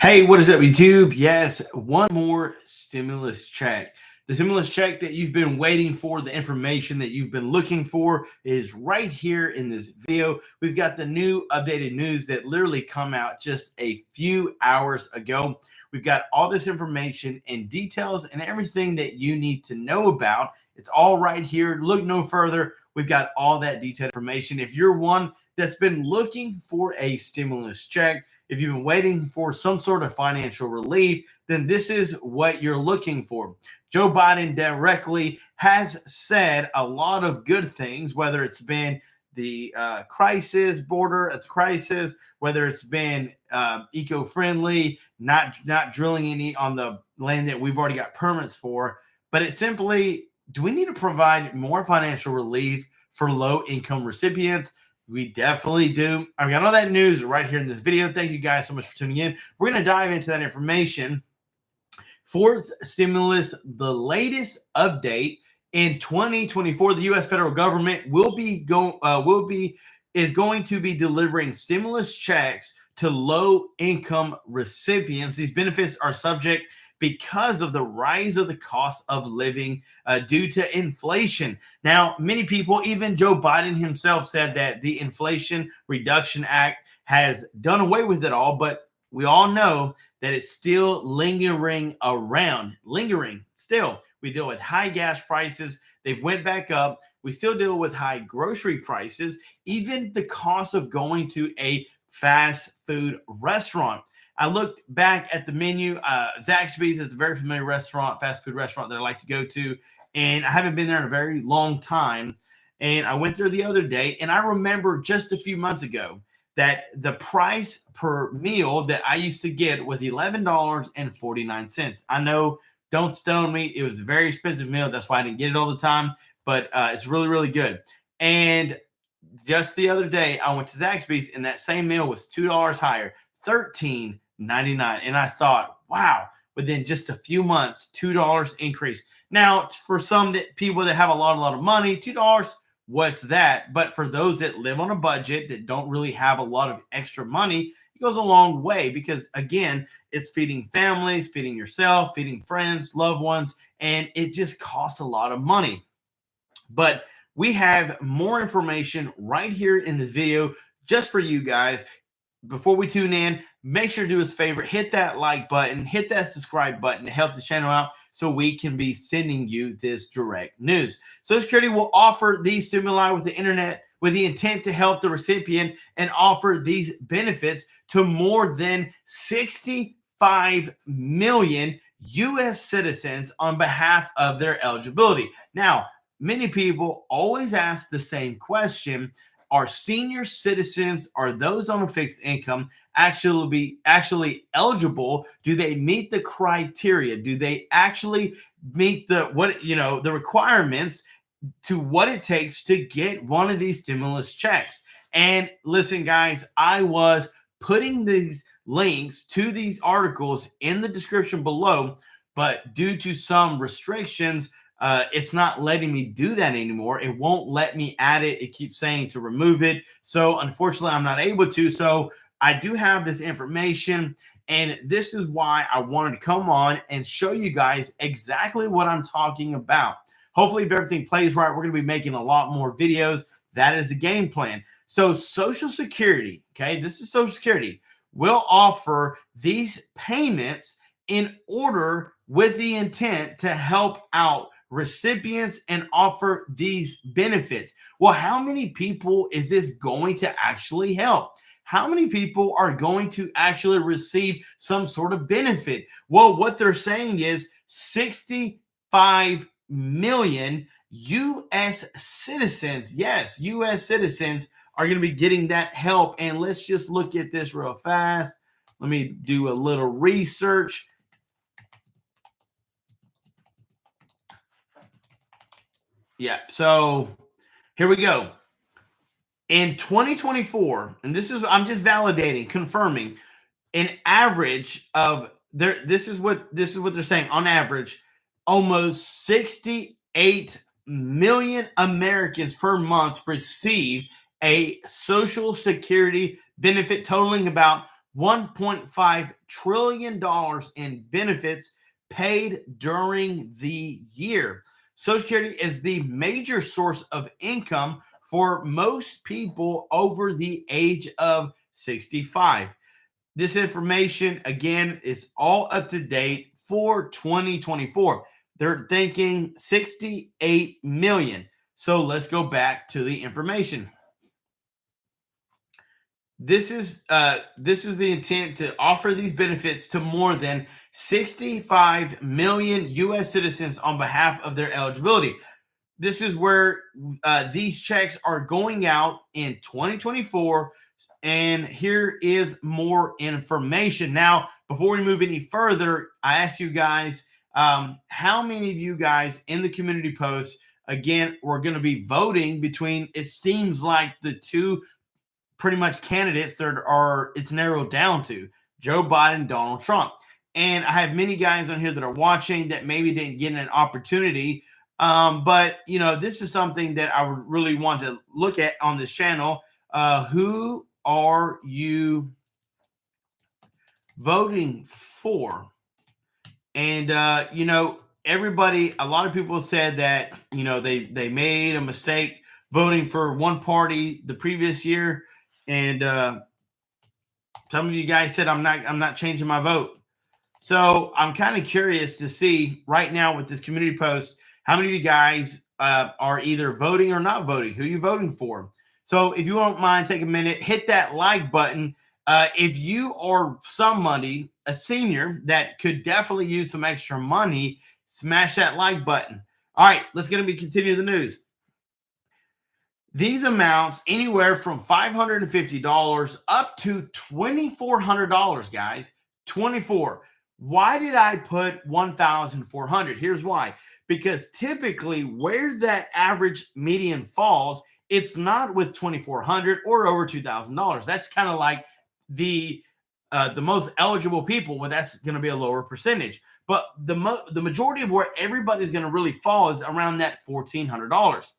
Hey, what is up, YouTube? Yes, one more stimulus check. The stimulus check that you've been waiting for, the information that you've been looking for is right here in this video. We've got the new updated news that literally come out just a few hours ago. We've got all this information and details and everything that you need to know about. It's all right here. Look no further. We've got all that detailed information. If you're one that's been looking for a stimulus check, if you've been waiting for some sort of financial relief, then this is what you're looking for. Joe Biden directly has said a lot of good things, whether it's been the border at the crisis, whether it's been eco-friendly, not drilling any on the land that we've already got permits for, but it's simply, do we need to provide more financial relief for low-income recipients? We definitely do. I've got all that news right here in this video. Thank you guys so much for tuning in. We're going to dive into that information. Fourth stimulus, the latest update in 2024, the U.S. federal government is going to be delivering stimulus checks to low-income recipients. These benefits are subject because of the rise of the cost of living due to inflation. Now, many people, even Joe Biden himself, said that the Inflation Reduction Act has done away with it all, but we all know that it's still lingering around. Still. We deal with high gas prices. They've went back up. We still deal with high grocery prices, even the cost of going to a fast food restaurant. I looked back at the menu. Zaxby's is a very familiar restaurant, fast food restaurant that I like to go to, and I haven't been there in a very long time. And I went there the other day, and I remember just a few months ago that the price per meal that I used to get was $11.49. I know, don't stone me. It was a very expensive meal. That's why I didn't get it all the time, but it's really, really good. And just the other day, I went to Zaxby's, and that same meal was $2 higher, $13.99. And I thought, wow, within just a few months, $2 increase. Now, for some people that have a lot of money, $2, what's that? But for those that live on a budget, that don't really have a lot of extra money, it goes a long way because, again, it's feeding families, feeding yourself, feeding friends, loved ones, and it just costs a lot of money. But we have more information right here in this video just for you guys. Before we tune in, make sure to do us a favor, hit that like button, hit that subscribe button to help the channel out so we can be sending you this direct news. Social Security will offer these stimuli with the internet with the intent to help the recipient and offer these benefits to more than 65 million U.S. citizens on behalf of their eligibility. Now, many people always ask the same question: are senior citizens, are those on a fixed income actually eligible? Do they meet the criteria? Do they actually meet the requirements to what it takes to get one of these stimulus checks? And listen, guys, I was putting these links to these articles in the description below, but due to some restrictions, it's not letting me do that anymore. It won't let me add it. It keeps saying to remove it. So unfortunately, I'm not able to. So I do have this information, and this is why I wanted to come on and show you guys exactly what I'm talking about. Hopefully, if everything plays right, we're going to be making a lot more videos. That is the game plan. So Social Security, okay, this is Social Security, will offer these payments in order with the intent to help out recipients and offer these benefits. Well, how many people is this going to actually help? How many people are going to actually receive some sort of benefit? Well, what they're saying is 65 million U.S. citizens. Yes, U.S. citizens are going to be getting that help. And let's just look at this real fast. Let me do a little research. Yeah, so here we go. In 2024, and I'm just validating, confirming, an average of this is what they're saying. On average, almost 68 million Americans per month receive a Social Security benefit totaling about $1.5 trillion in benefits paid during the year. Social Security is the major source of income for most people over the age of 65. This information, again, is all up to date for 2024. They're thinking 68 million. So let's go back to the information. This is the intent to offer these benefits to more than 65 million U.S. citizens on behalf of their eligibility. This is where these checks are going out in 2024. And here is more information. Now, before we move any further, I ask you guys, how many of you guys in the community posts, again, we're going to be voting between, it seems like the two pretty much candidates that are, it's narrowed down to Joe Biden, Donald Trump. And I have many guys on here that are watching that maybe didn't get an opportunity. But, you know, this is something that I would really want to look at on this channel. Who are you voting for? And, you know, everybody, a lot of people said that, you know, they made a mistake voting for one party the previous year. And some of you guys said I'm not changing my vote. So I'm kind of curious to see right now with this community post, how many of you guys are either voting or not voting? Who are you voting for? So if you don't mind, take a minute, hit that like button. If you are somebody, a senior that could definitely use some extra money, smash that like button. All right, let's get to continue the news. These amounts anywhere from $550 up to $2,400, guys. 24. Why did I put 1,400? Here's why. Because typically where that average median falls, it's not with 2,400 or over $2,000. That's kind of like the most eligible people. Well, that's going to be a lower percentage. But the majority of where everybody's going to really fall is around that $1,400.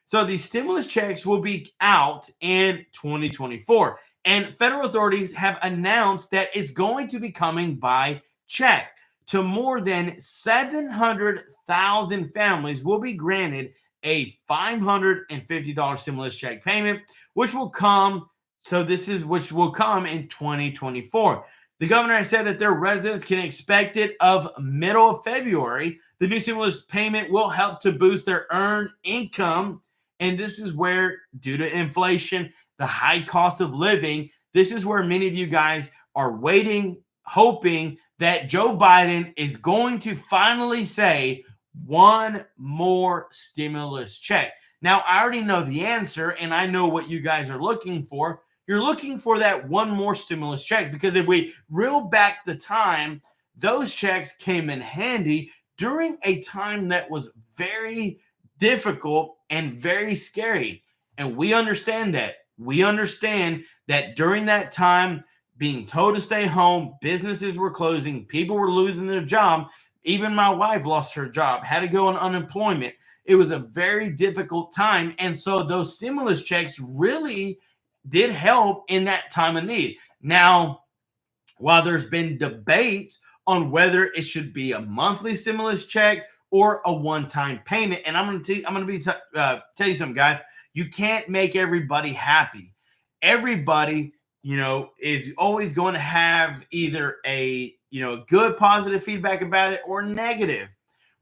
So these stimulus checks will be out in 2024. And federal authorities have announced that it's going to be coming by check. To more than 700,000 families will be granted a $550 stimulus check payment, which will come. So which will come in 2024. The governor has said that their residents can expect it of middle of February. The new stimulus payment will help to boost their earned income. And this is where, due to inflation, the high cost of living, this is where many of you guys are waiting, hoping that Joe Biden is going to finally say one more stimulus check. Now, I already know the answer, and I know what you guys are looking for. You're looking for that one more stimulus check, because if we reel back the time, those checks came in handy during a time that was very difficult and very scary. And we understand that. We understand that during that time, being told to stay home, businesses were closing, people were losing their job. Even my wife lost her job, had to go on unemployment. It was a very difficult time. And so those stimulus checks really did help in that time of need. Now, while there's been debate on whether it should be a monthly stimulus check or a one-time payment, and I'm going to tell you something, guys. You can't make everybody happy. Everybody, you know, is always going to have either a, you know, good positive feedback about it or negative,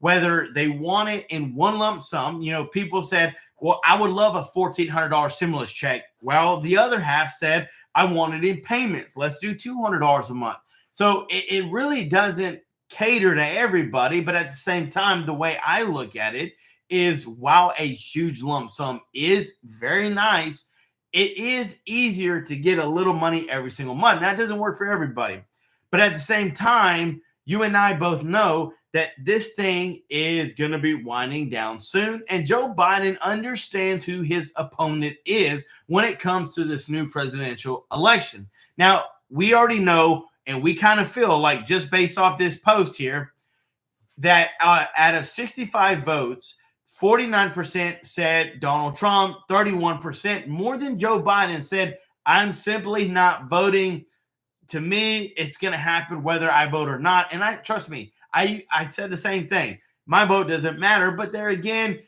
whether they want it in one lump sum. You know, people said, well, I would love a $1,400 stimulus check. Well, the other half said, I want it in payments. Let's do $200 a month. So it really doesn't cater to everybody. But at the same time, the way I look at it is, while a huge lump sum is very nice, it is easier to get a little money every single month. That doesn't work for everybody. But at the same time, you and I both know that this thing is going to be winding down soon. And Joe Biden understands who his opponent is when it comes to this new presidential election. Now, we already know, and we kind of feel like, just based off this post here, that out of 65 votes, 49% said Donald Trump, 31%, more than Joe Biden, said, I'm simply not voting to me, it's going to happen whether I vote or not. And trust me, I said the same thing. My vote doesn't matter. But there again,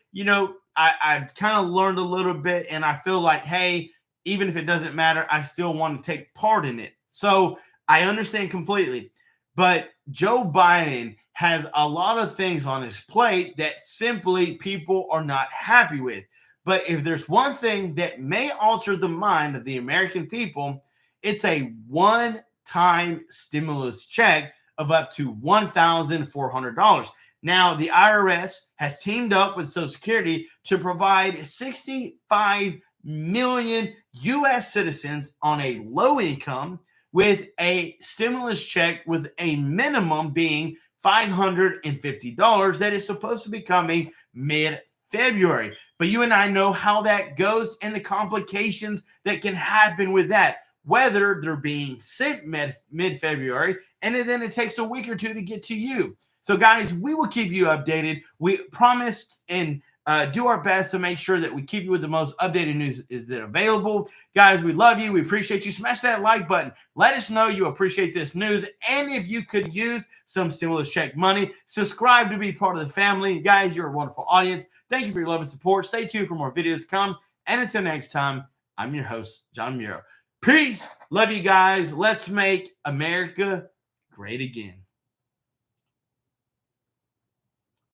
I've kind of learned a little bit, and I feel like, hey, even if it doesn't matter, I still want to take part in it. So I understand completely. But Joe Biden has a lot of things on his plate that simply people are not happy with. But if there's one thing that may alter the mind of the American people, it's a one-time stimulus check of up to $1,400. Now, the IRS has teamed up with Social Security to provide 65 million U.S. citizens on a low income with a stimulus check with a minimum being $550 that is supposed to be coming mid-February. But you and I know how that goes and the complications that can happen with that, whether they're being sent mid-February and then it takes a week or two to get to you. So, guys, we will keep you updated. We promised and do our best to make sure that we keep you with the most updated news is that available. Guys, we love you. We appreciate you. Smash that like button. Let us know you appreciate this news. And if you could use some stimulus check money, subscribe to be part of the family. Guys, you're a wonderful audience. Thank you for your love and support. Stay tuned for more videos to come. And until next time, I'm your host, John Muro. Peace. Love you guys. Let's make America great again.